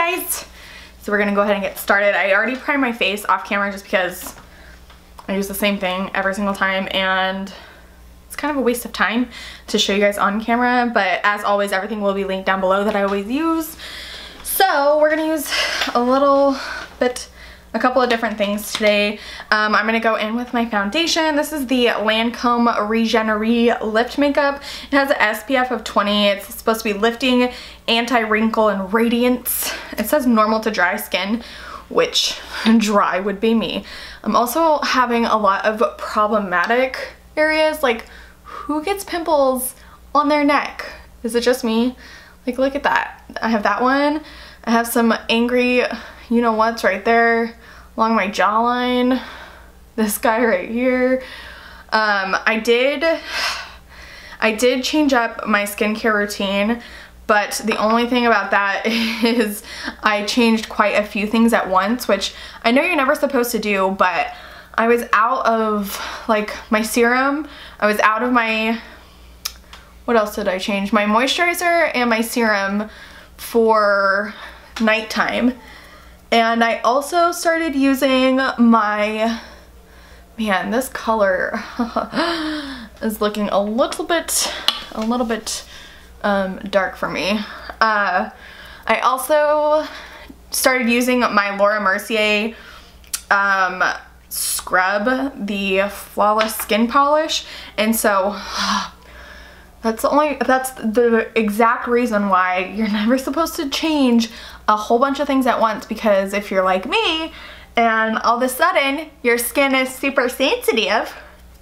guys. So we're gonna go ahead and get started. I already primed my face off camera just because I use the same thing every single time and it's kind of a waste of time to show you guys on camera, but as always, everything will be linked down below that I always use. So we're gonna use a couple of different things today. I'm gonna go in with my foundation. This is the Lancome Regenerie Lift Makeup. It has an SPF of 20. It's supposed to be lifting, anti-wrinkle, and radiance. It says normal to dry skin, which dry would be me. I'm also having a lot of problematic areas, like who gets pimples on their neck? Is it just me? Like, look at that. I have that one. I have some angry, you know what's right there along my jawline. This guy right here. I did change up my skincare routine, but the only thing about that is I changed quite a few things at once, which I know you're never supposed to do, but I was out of like my serum. I was out of my, what else did I change? My moisturizer and my serum for nighttime. And I also started using my, man, this color is looking a little bit dark for me. I also started using my Laura Mercier scrub, the Flawless Skin Polish, and so that's the exact reason why you're never supposed to change a whole bunch of things at once, because if you're like me and all of a sudden your skin is super sensitive,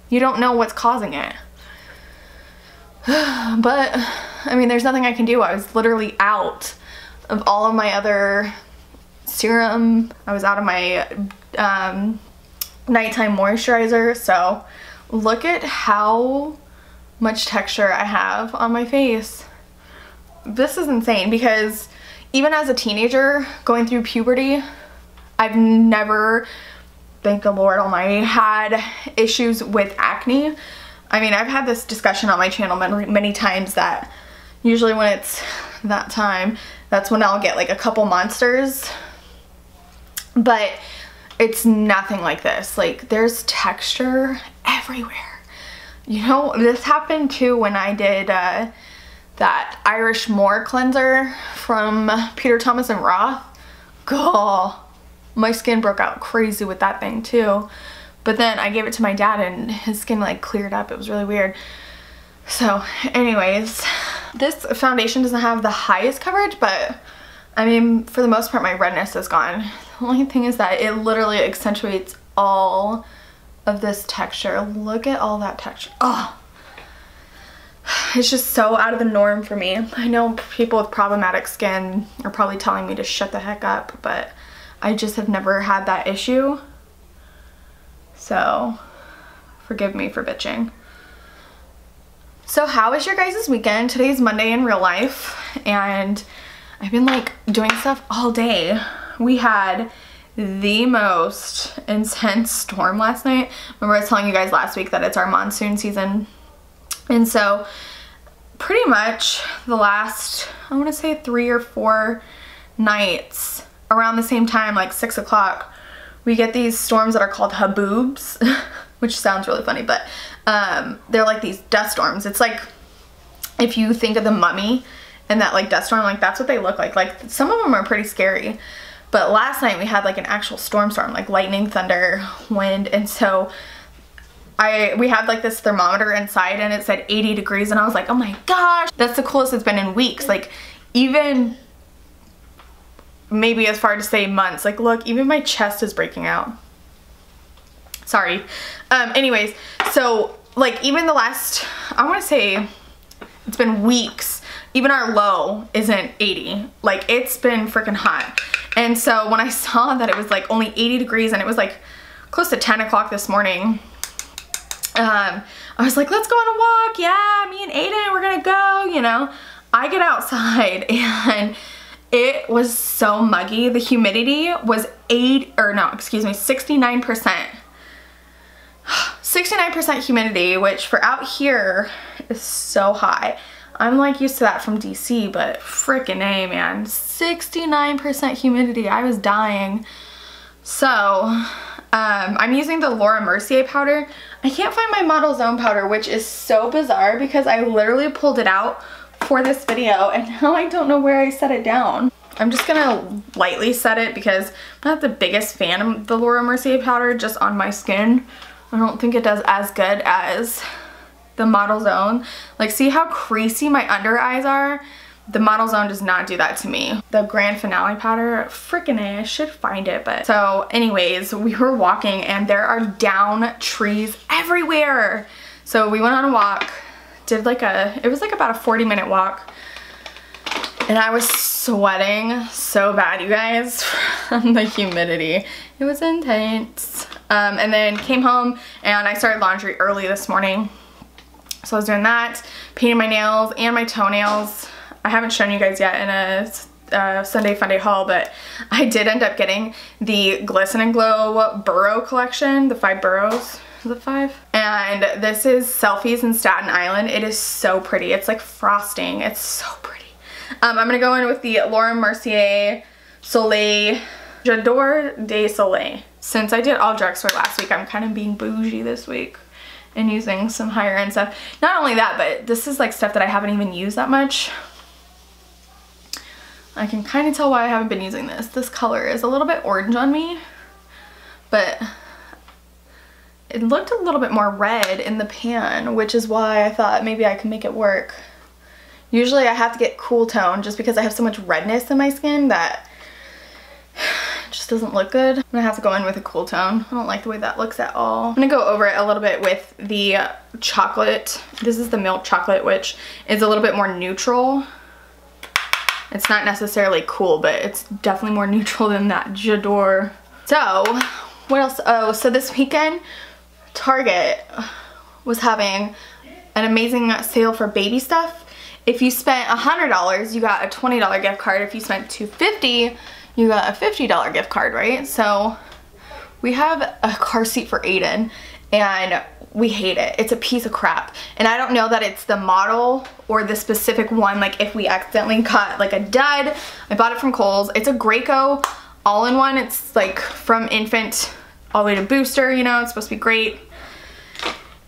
you don't know what's causing it. But I mean, there's nothing I can do. I was literally out of all of my other serum. I was out of my nighttime moisturizer. So look at how much texture I have on my face. This is insane, because even as a teenager going through puberty, I've never, thank the Lord Almighty, had issues with acne. I mean, I've had this discussion on my channel many times that usually when it's that time, that's when I'll get like a couple monsters, but it's nothing like this. Like, there's texture everywhere. You know, this happened too when I did that Irish Moor cleanser from Peter Thomas and Roth. God, my skin broke out crazy with that thing too. But then I gave it to my dad and his skin like cleared up. It was really weird. So anyways, this foundation doesn't have the highest coverage, but I mean, for the most part, my redness is gone. The only thing is that it literally accentuates all of this texture. Look at all that texture. Oh, it's just so out of the norm for me. I know people with problematic skin are probably telling me to shut the heck up, but I just have never had that issue. So forgive me for bitching. So how was your guys' weekend? Today's Monday in real life, and I've been like doing stuff all day. We had the most intense storm last night. Remember I was telling you guys last week that it's our monsoon season, and so pretty much the last, I want to say 3 or 4 nights around the same time, like 6 o'clock, we get these storms that are called haboobs, which sounds really funny, but they're like these dust storms. It's like if you think of the Mummy and that like dust storm, like that's what they look like. Like some of them are pretty scary. But last night we had like an actual storm, like lightning, thunder, wind, and so we had like this thermometer inside and it said 80 degrees, and I was like, oh my gosh, that's the coolest it's been in weeks. Like, even maybe as far to say months. Like, look, even my chest is breaking out. Sorry. Anyways, so like even the last, I want to say it's been weeks, even our low isn't 80. Like, it's been freaking hot. And so when I saw that it was like only 80 degrees and it was like close to 10 o'clock this morning, I was like, let's go on a walk. Yeah, me and Aiden, we're gonna go, you know. I get outside and it was so muggy. The humidity was 69%. 69% humidity, which for out here is so high. I'm like used to that from DC, but frickin' A, man. 69% humidity. I was dying. So, I'm using the Laura Mercier powder. I can't find my Model Zone powder, which is so bizarre because I literally pulled it out for this video and now I don't know where I set it down. I'm just gonna lightly set it because I'm not the biggest fan of the Laura Mercier powder just on my skin. I don't think it does as good as the Model Zone. Like, see how creasy my under eyes are? The Model Zone does not do that to me. The Grand Finale powder, freaking A, I should find it, but. So anyways, we were walking and there are down trees everywhere. So we went on a walk, did like it was like about a 40-minute walk. And I was sweating so bad, you guys, from the humidity. It was intense. And then came home and I started laundry early this morning. So I was doing that, painted my nails and my toenails. I haven't shown you guys yet in a Sunday Funday haul, but I did end up getting the Glisten and Glow Burrow collection, the 5 boroughs. Is it 5? And this is Selfies in Staten Island. It is so pretty. It's like frosting. It's so pretty. I'm gonna go in with the Laura Mercier Soleil J'adore de Soleil. Since I did all drugstore last week, I'm kind of being bougie this week and using some higher end stuff. Not only that, but this is like stuff that I haven't even used that much. I can kind of tell why I haven't been using this. This color is a little bit orange on me, but it looked a little bit more red in the pan, which is why I thought maybe I could make it work. Usually I have to get cool tone just because I have so much redness in my skin that it just doesn't look good. I'm gonna have to go in with a cool tone. I don't like the way that looks at all. I'm gonna go over it a little bit with the chocolate. This is the milk chocolate, which is a little bit more neutral. It's not necessarily cool, but it's definitely more neutral than that J'adore. So, what else? Oh, so this weekend, Target was having an amazing sale for baby stuff. If you spent $100, you got a $20 gift card. If you spent $250, you got a $50 gift card, right? So, we have a car seat for Aiden, and we hate it. It's a piece of crap. And I don't know that it's the model or the specific one, like if we accidentally got like a dud. I bought it from Kohl's. It's a Graco all-in-one. It's like from infant all the way to booster, you know, it's supposed to be great.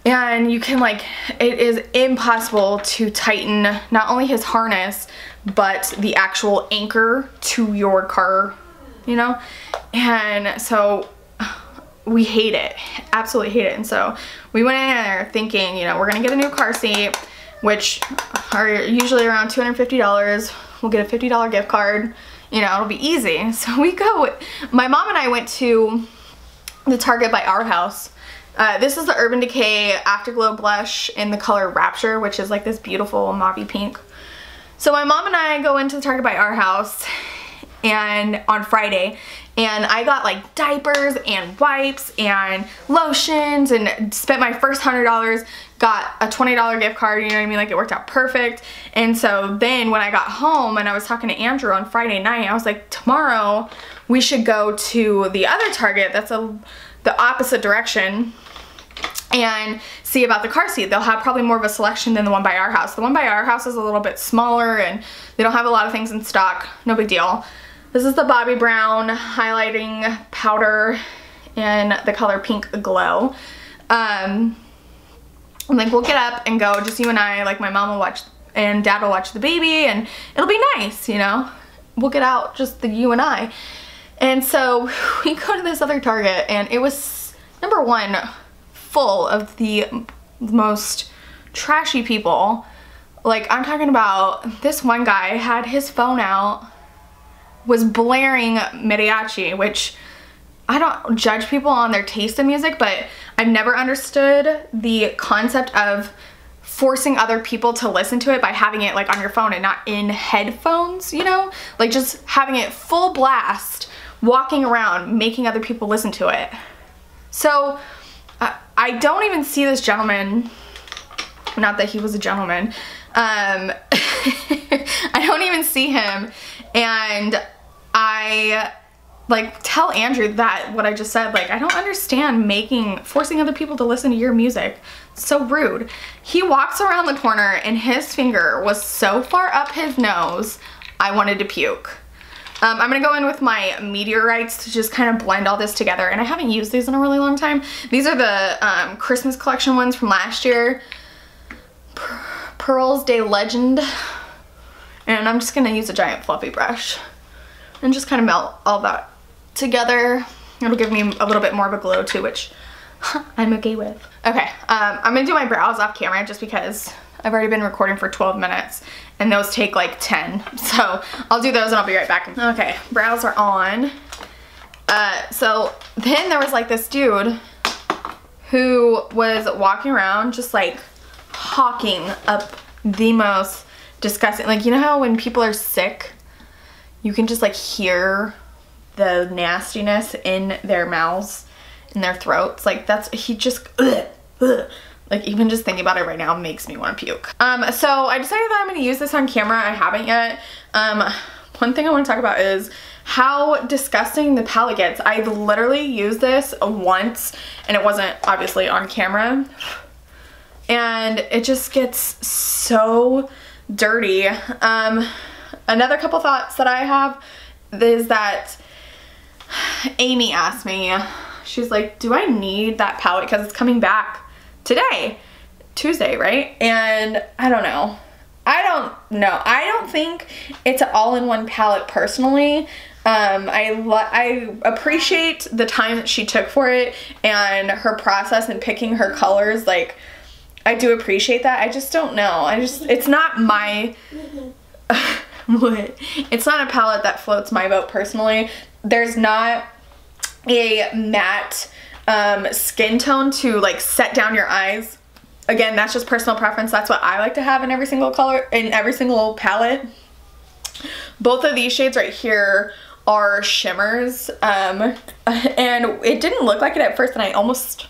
And you can like, it is impossible to tighten not only his harness, but the actual anchor to your car, you know? And so we hate it, absolutely hate it. And so we went in there thinking, you know, we're gonna get a new car seat, which are usually around $250. We'll get a $50 gift card, you know, it'll be easy. So we go, my mom and I went to the Target by our house. This is the Urban Decay Afterglow blush in the color Rapture, which is like this beautiful mauve pink. So my mom and I go into the Target by our house and on Friday, and I got like diapers and wipes and lotions and spent my first $100, got a $20 gift card, you know what I mean? Like, it worked out perfect. And so then when I got home and I was talking to Andrew on Friday night, I was like, tomorrow we should go to the other Target that's the opposite direction and see about the car seat. They'll have probably more of a selection than the one by our house. The one by our house is a little bit smaller and they don't have a lot of things in stock. No big deal. This is the Bobbi Brown highlighting powder in the color Pink Glow. Like, we'll get up and go, just you and I, like my mom will watch and dad will watch the baby and it'll be nice, you know? We'll get out, just the you and I. And so we go to this other Target and it was, number one, full of the most trashy people. Like, I'm talking about, this one guy had his phone out, was blaring mariachi, which I don't judge people on their taste in music, but I've never understood the concept of forcing other people to listen to it by having it like on your phone and not in headphones, you know? Like, just having it full blast, walking around, making other people listen to it. So I don't even see this gentleman, not that he was a gentleman, I don't even see him, and I like, tell Andrew that, what I just said. Like, I don't understand forcing other people to listen to your music. It's so rude. He walks around the corner and his finger was so far up his nose, I wanted to puke. I'm gonna go in with my meteorites to just kind of blend all this together, and I haven't used these in a really long time. These are the Christmas collection ones from last year. Pearls de Legend. And I'm just gonna use a giant fluffy brush and just kind of melt all that together. It'll give me a little bit more of a glow too, which I'm okay with. Okay, I'm gonna do my brows off camera just because I've already been recording for 12 minutes and those take like 10. So I'll do those and I'll be right back. Okay, brows are on. So then there was like this dude who was walking around just like hawking up the most disgusting, like, you know how when people are sick, you can just like hear the nastiness in their mouths, in their throats, like that's, he just, like even just thinking about it right now makes me want to puke. So I decided that I'm going to use this on camera. I haven't yet. One thing I want to talk about is how disgusting the palette gets. I literally used this once and it wasn't obviously on camera, and it just gets so dirty. Another couple thoughts that I have is that Amy asked me, she's like, do I need that palette because it's coming back today, Tuesday, right? And I don't know. I don't think it's an all-in-one palette personally. I appreciate the time that she took for it and her process in picking her colors. Like, I do appreciate that. I just don't know. It's not my, it's not a palette that floats my boat personally. There's not a matte skin tone to like set down your eyes. Again, that's just personal preference. That's what I like to have in every single color, in every single palette. Both of these shades right here are shimmers, and it didn't look like it at first, and I almost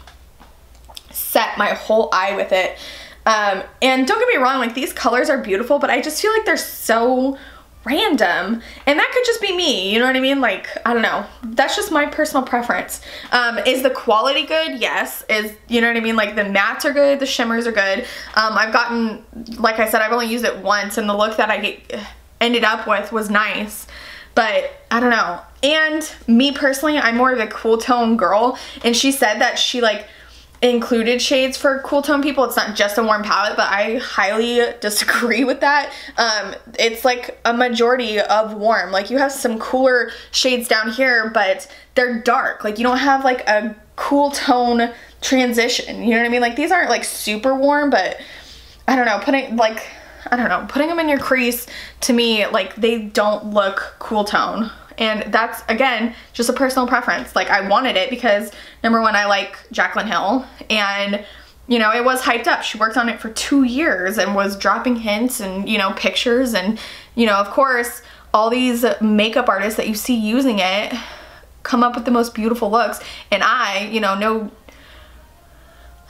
set my whole eye with it. And don't get me wrong, like these colors are beautiful, but I just feel like they're so random, and that could just be me, you know what I mean? Like, I don't know, that's just my personal preference. Is the quality good? Yes. You know what I mean? Like the mattes are good, the shimmers are good. I've gotten, like I said, I've only used it once, and the look that I ended up with was nice, but I don't know. And me personally, I'm more of a cool tone girl, and she said that she like included shades for cool tone people. It's not just a warm palette, but I highly disagree with that. It's like a majority of warm. Like you have some cooler shades down here, but they're dark. Like you don't have like a cool tone transition, you know what I mean? Like these aren't like super warm, but I don't know, putting them in your crease, to me, like they don't look cool tone. And that's, again, just a personal preference. Like, I wanted it because, number one, I like Jaclyn Hill. And, you know, it was hyped up. She worked on it for 2 years and was dropping hints and, you know, pictures. And, you know, of course, all these makeup artists that you see using it come up with the most beautiful looks. And I, you know,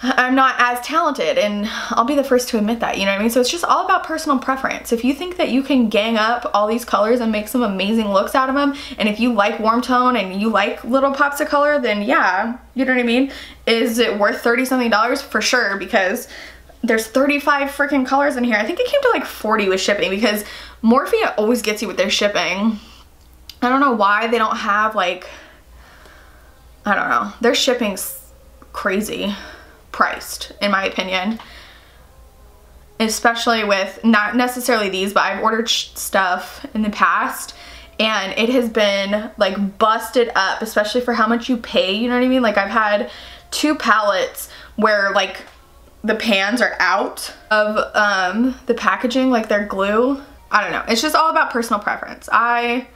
I'm not as talented, and I'll be the first to admit that, you know what I mean? So it's just all about personal preference. If you think that you can gang up all these colors and make some amazing looks out of them, and if you like warm tone and you like little pops of color, then yeah, you know what I mean? Is it worth $30-something? For sure, because there's 35 freaking colors in here. I think it came to like 40 with shipping, because Morphe always gets you with their shipping. I don't know why they don't have like, I don't know, their shipping's crazy priced, in my opinion, especially with not necessarily these, but I've ordered stuff in the past and it has been like busted up, especially for how much you pay, you know what I mean? Like I've had 2 palettes where like the pans are out of the packaging, like they're glue. I don't know, it's just all about personal preference. I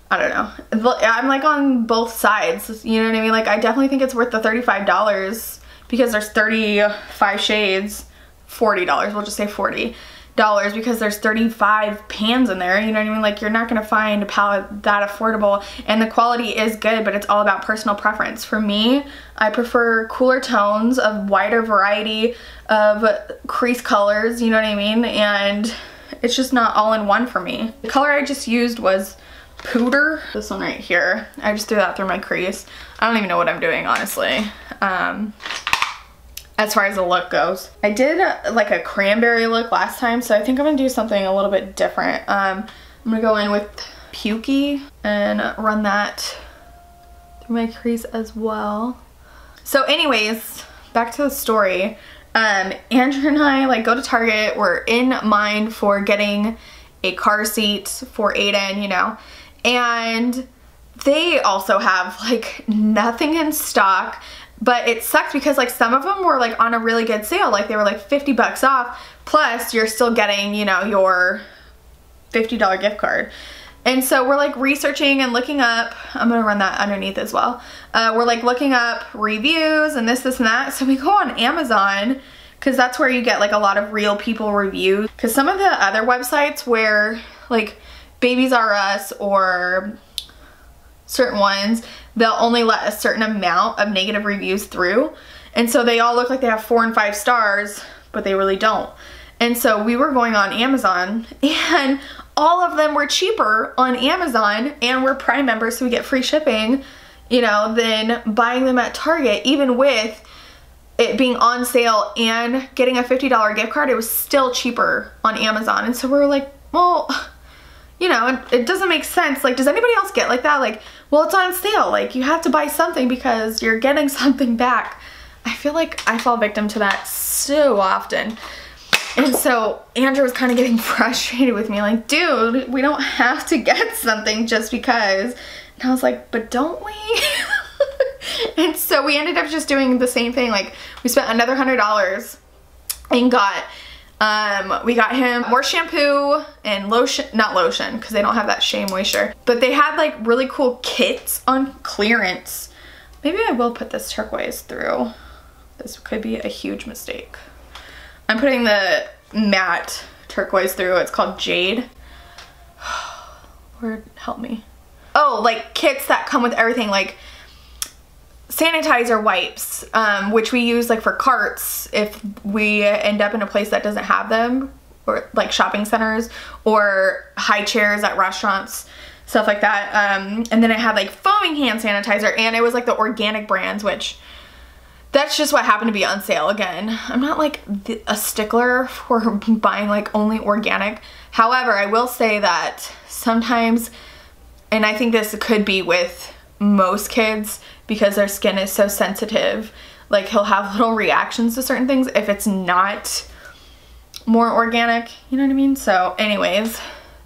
don't know, I'm like on both sides, you know what I mean? Like I definitely think it's worth the $35 because there's 35 shades, $40, we'll just say $40, because there's 35 pans in there, you know what I mean? Like you're not gonna find a palette that affordable, and the quality is good, but it's all about personal preference. For me, I prefer cooler tones, a wider variety of crease colors, you know what I mean? And it's just not all in one for me. The color I just used was Pooter. This one right here. I just threw that through my crease. I don't even know what I'm doing, honestly. As far as the look goes. I did like a cranberry look last time, so I think I'm gonna do something a little bit different. I'm gonna go in with Pukey and run that through my crease as well. So anyways, back to the story. Andrew and I like go to Target. We're in mind for getting a car seat for Aiden, you know, and they also have like nothing in stock, but it sucks because like some of them were like on a really good sale, like they were like 50 bucks off, plus you're still getting, you know, your $50 gift card. And so we're like researching and looking up, I'm gonna run that underneath as well. We're like looking up reviews and this and that. So we go on Amazon because that's where you get like a lot of real people reviews. Because some of the other websites where like Babies R Us or certain ones, they'll only let a certain amount of negative reviews through. And so they all look like they have 4 and 5 stars, but they really don't. And so we were going on Amazon and all of them were cheaper on Amazon, and we're Prime members so we get free shipping, you know, than buying them at Target. Even with it being on sale and getting a $50 gift card, it was still cheaper on Amazon. And so we were like, well, you know, it doesn't make sense. Like, does anybody else get like that? Like, well, it's on sale. Like, you have to buy something because you're getting something back. I feel like I fall victim to that so often. And so Andrew was kind of getting frustrated with me, like, dude, we don't have to get something just because. And I was like, but don't we? And so we ended up just doing the same thing. Like, we spent another $100 and got, we got him more shampoo and lotion, not lotion, because they don't have that Shea Moisture, but they had like really cool kits on clearance. Maybe I will put this turquoise through. This could be a huge mistake. I'm putting the matte turquoise through. It's called Jade. Lord, help me. Oh, like kits that come with everything, like sanitizer wipes, which we use like for carts if we end up in a place that doesn't have them, or like shopping centers or high chairs at restaurants, stuff like that. And then it had like foaming hand sanitizer, and it was like the organic brands, which that's just what happened to be on sale. Again, I'm not like a stickler for buying like only organic. However, I will say that sometimes, and I think this could be with most kids because their skin is so sensitive, like he'll have little reactions to certain things if it's not more organic, you know what I mean? So anyways,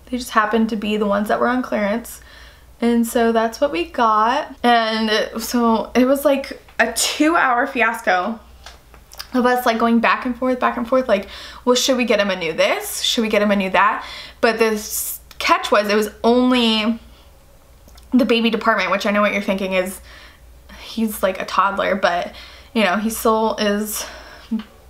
they just happened to be the ones that were on clearance. And so that's what we got. And so it was like a 2-hour fiasco of us like going back and forth, like, well, should we get him a new this? Should we get him a new that? But this catch was, it was only the baby department, which I know what you're thinking is he's like a toddler, but you know, he still is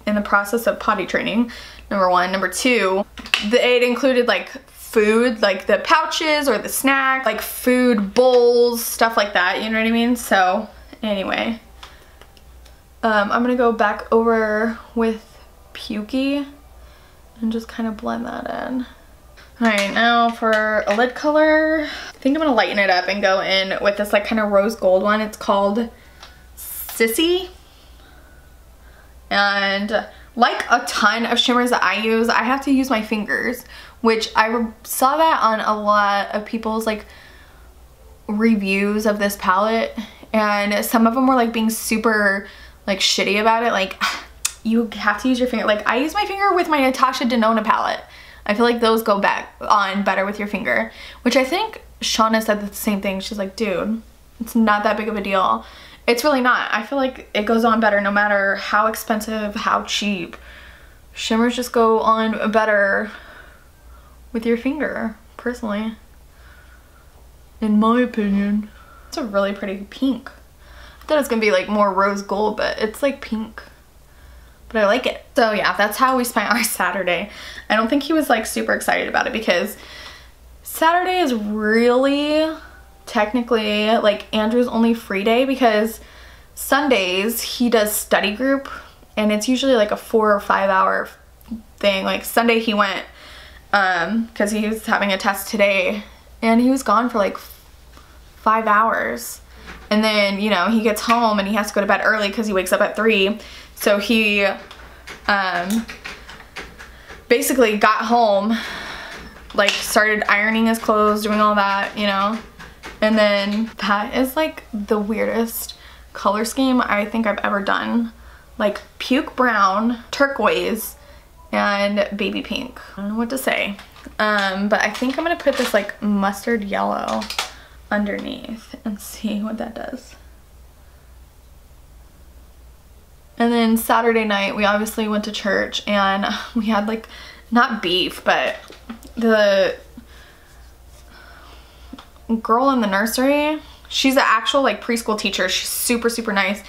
in the process of potty training, number one. Number two, it included like food, like the pouches or the snack, like food bowls, stuff like that, you know what I mean? So anyway, I'm gonna go back over with Pukey and just kind of blend that in. Alright, now for a lid color, I think I'm gonna lighten it up and go in with this like kind of rose gold one. It's called Sissy. And like a ton of shimmers that I use, I have to use my fingers, which I saw that on a lot of people's like reviews of this palette, and some of them were like being super like shitty about it, like you have to use your finger. Like I use my finger with my Natasha Denona palette. I feel like those go back on better with your finger, which I think Shauna said the same thing. She's like, dude, it's not that big of a deal. It's really not. I feel like it goes on better no matter how expensive, how cheap. Shimmers just go on better with your finger, personally. In my opinion. It's a really pretty pink. I thought it was gonna be like more rose gold, but it's like pink. But I like it. So yeah, that's how we spent our Saturday. I don't think he was like super excited about it because Saturday is really technically like Andrew's only free day, because Sundays he does study group and it's usually like a 4 or 5 hour thing. Like Sunday he went because he was having a test today and he was gone for like 5 hours. And then, you know, he gets home and he has to go to bed early because he wakes up at 3. So he basically got home, like started ironing his clothes, doing all that, you know. And then that is like the weirdest color scheme I think I've ever done. Like puke brown, turquoise, and baby pink. I don't know what to say. But I think I'm gonna put this like mustard yellow underneath and see what that does. And then Saturday night we obviously went to church and we had like, not beef, but the girl in the nursery, she's an actual like preschool teacher. She's super, super nice.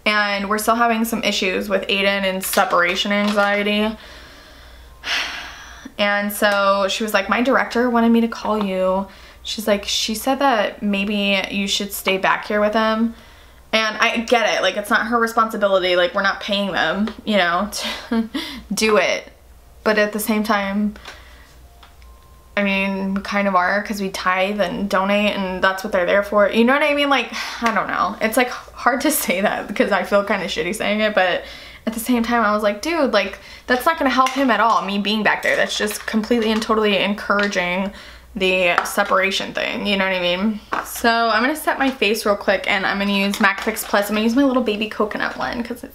And we're still having some issues with Aiden and separation anxiety. And so she was like, my director wanted me to call you. She's like, she said that maybe you should stay back here with him. And I get it, like it's not her responsibility, like we're not paying them, you know, to do it. But at the same time, I mean, we kind of are, because we tithe and donate and that's what they're there for. You know what I mean? Like, I don't know. It's like hard to say that because I feel kind of shitty saying it, but at the same time I was like, dude, like that's not gonna help him at all, me being back there. That's just completely and totally encouraging the separation thing, you know what I mean? So I'm gonna set my face real quick and I'm gonna use MAC Fix Plus. I'm gonna use my little baby coconut one because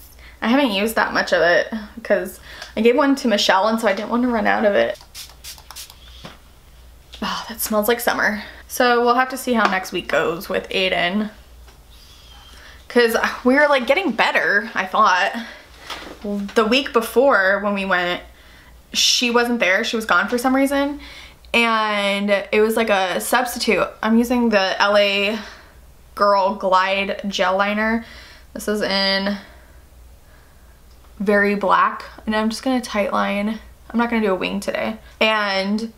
I haven't used that much of it because I gave one to Michelle and so I didn't want to run out of it. Oh, that smells like summer. So we'll have to see how next week goes with Aiden. Cause we were like getting better, I thought. The week before when we went, she wasn't there, she was gone for some reason. And it was like a substitute. I'm using the LA Girl Glide Gel Liner. This is in Very Black. And I'm just gonna tight line. I'm not gonna do a wing today. And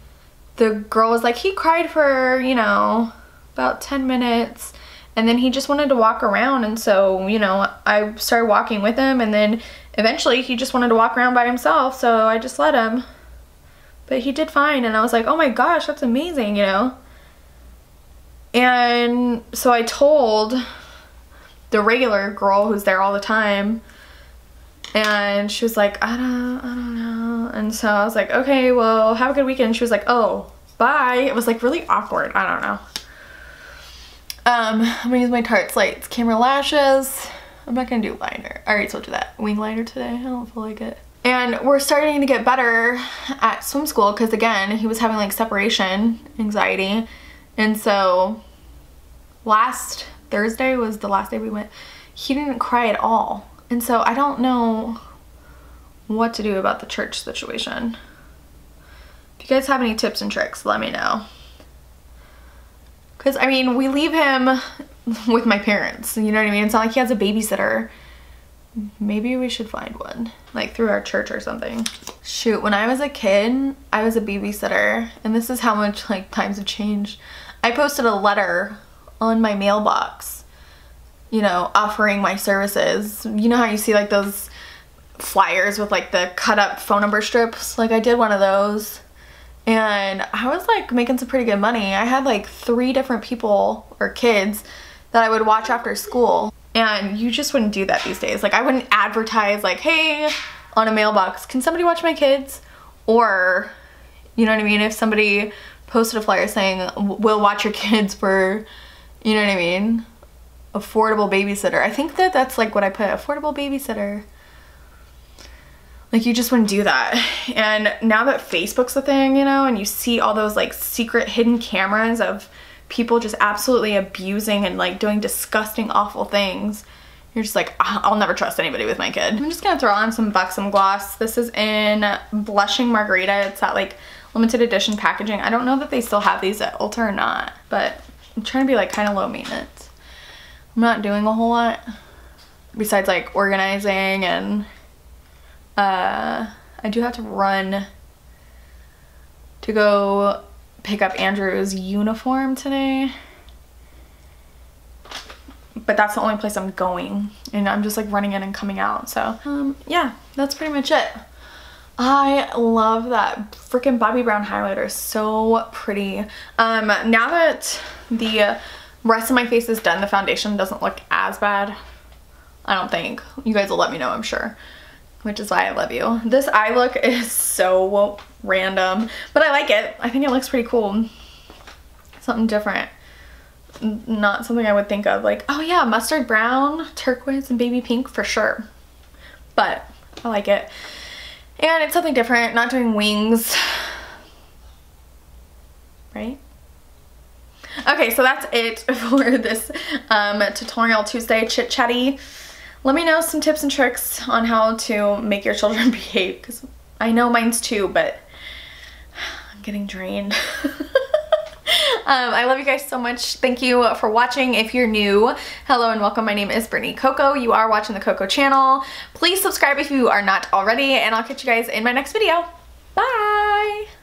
the girl was like, he cried for, you know, about 10 minutes. And then he just wanted to walk around. And so, you know, I started walking with him. And then eventually he just wanted to walk around by himself. So I just let him. But he did fine, and I was like, oh my gosh, that's amazing, you know? And so I told the regular girl who's there all the time, and she was like, I don't know. And so I was like, okay, well, have a good weekend. She was like, oh, bye. It was like really awkward. I don't know. I'm gonna use my Tarte Lights Camera Lashes. I'm not gonna do liner. I already told you that. Wing liner today. I don't feel like it. And we're starting to get better at swim school because, again, he was having like separation anxiety. And so last Thursday was the last day we went. He didn't cry at all. And so I don't know what to do about the church situation. If you guys have any tips and tricks, let me know. Because, I mean, we leave him with my parents. You know what I mean? It's not like he has a babysitter. Maybe we should find one, like through our church or something. Shoot, when I was a kid, I was a babysitter, and this is how much like times have changed. I posted a letter on my mailbox, you know, offering my services. You know how you see like those flyers with like the cut up phone number strips? Like I did one of those, and I was like making some pretty good money. I had like 3 different people or kids that I would watch after school. And you just wouldn't do that these days. Like I wouldn't advertise like, hey, on a mailbox, can somebody watch my kids? Or, you know what I mean? If somebody posted a flyer saying, we'll watch your kids for, you know what I mean? Affordable babysitter. I think that that's like what I put, affordable babysitter. Like you just wouldn't do that. And now that Facebook's a thing, you know, and you see all those like secret hidden cameras of people just absolutely abusing and like doing disgusting, awful things, you're just like, I'll never trust anybody with my kid. I'm just gonna throw on some Buxom gloss. This is in Blushing Margarita. It's that like limited edition packaging. I don't know that they still have these at Ulta or not, but I'm trying to be like kind of low maintenance. I'm not doing a whole lot besides like organizing, and I do have to run to go pick up Andrew's uniform today, but that's the only place I'm going, and I'm just like running in and coming out. So yeah, that's pretty much it. I love that freaking Bobbi Brown highlighter. So pretty. Now that the rest of my face is done, the foundation doesn't look as bad. I don't think. You guys will let me know, I'm sure. Which is why I love you. This eye look is so random, but I like it. I think it looks pretty cool. Something different. Not something I would think of like, oh yeah, mustard brown, turquoise, and baby pink for sure. But I like it. And it's something different, not doing wings. Right? Okay, so that's it for this tutorial Tuesday chit chatty. Let me know some tips and tricks on how to make your children behave, because I know mine's too, but I'm getting drained. I love you guys so much. Thank you for watching. If you're new, hello and welcome. My name is Brittany Cocco. You are watching the Cocco channel. Please subscribe if you are not already, and I'll catch you guys in my next video. Bye!